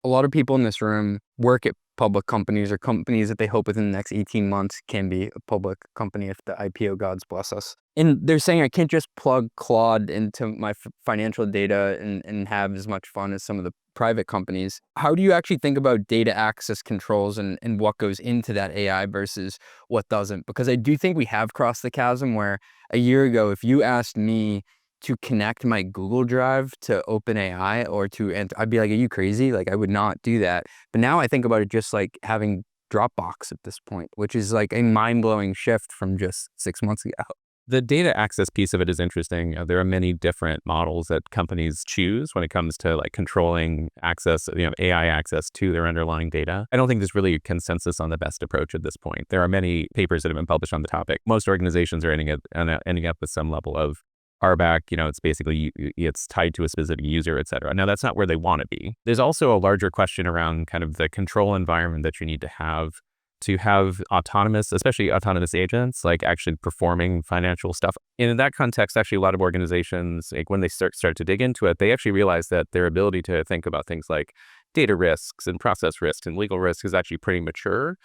A lot of people in this room work at public companies or companies that they hope within the next 18 months can be a public company if the IPO gods bless us. And they're saying I can't just plug Claude into my financial data and have as much fun as some of the private companies. How do you actually think about data access controls and what goes into that AI versus what doesn't? Because I do think we have crossed the chasm where a year ago, if you asked me to connect my Google Drive to OpenAI and I'd be like, are you crazy? Like, I would not do that. But now I think about it just like having Dropbox at this point, which is like a mind-blowing shift from just 6 months ago. The data access piece of it is interesting. There are many different models that companies choose when it comes to like controlling access, AI access to their underlying data. I don't think there's really a consensus on the best approach at this point. There are many papers that have been published on the topic. Most organizations are ending up with some level of RBAC, it's basically, it's tied to a specific user, et cetera. Now, that's not where they want to be. There's also a larger question around kind of the control environment that you need to have autonomous, especially autonomous agents, like actually performing financial stuff. And in that context, actually, a lot of organizations, like when they start to dig into it, they actually realize that their ability to think about things like data risks and process risks and legal risks is actually pretty mature.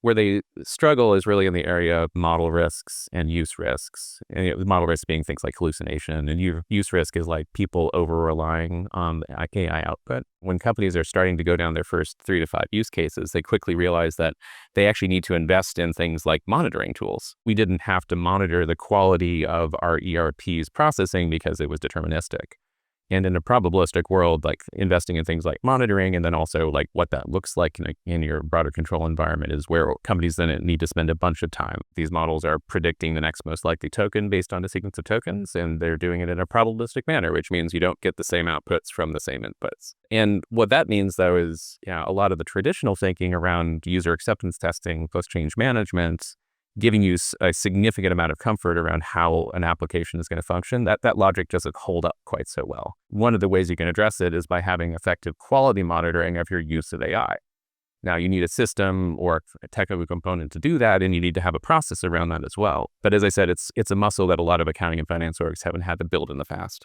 Where they struggle is really in the area of model risks and use risks. And model risk being things like hallucination, and use risk is like people over-relying on the AI output. When companies are starting to go down their first 3 to 5 use cases, they quickly realize that they actually need to invest in things like monitoring tools. We didn't have to monitor the quality of our ERP's processing because it was deterministic. And in a probabilistic world, like investing in things like monitoring and then also like what that looks like in your broader control environment is where companies then need to spend a bunch of time. These models are predicting the next most likely token based on a sequence of tokens, and they're doing it in a probabilistic manner, which means you don't get the same outputs from the same inputs. And what that means, though, is a lot of the traditional thinking around user acceptance testing, post-change management, giving you a significant amount of comfort around how an application is going to function, that logic doesn't hold up quite so well. One of the ways you can address it is by having effective quality monitoring of your use of AI. Now, you need a system or a technical component to do that, and you need to have a process around that as well. But as I said, it's a muscle that a lot of accounting and finance orgs haven't had to build in the past.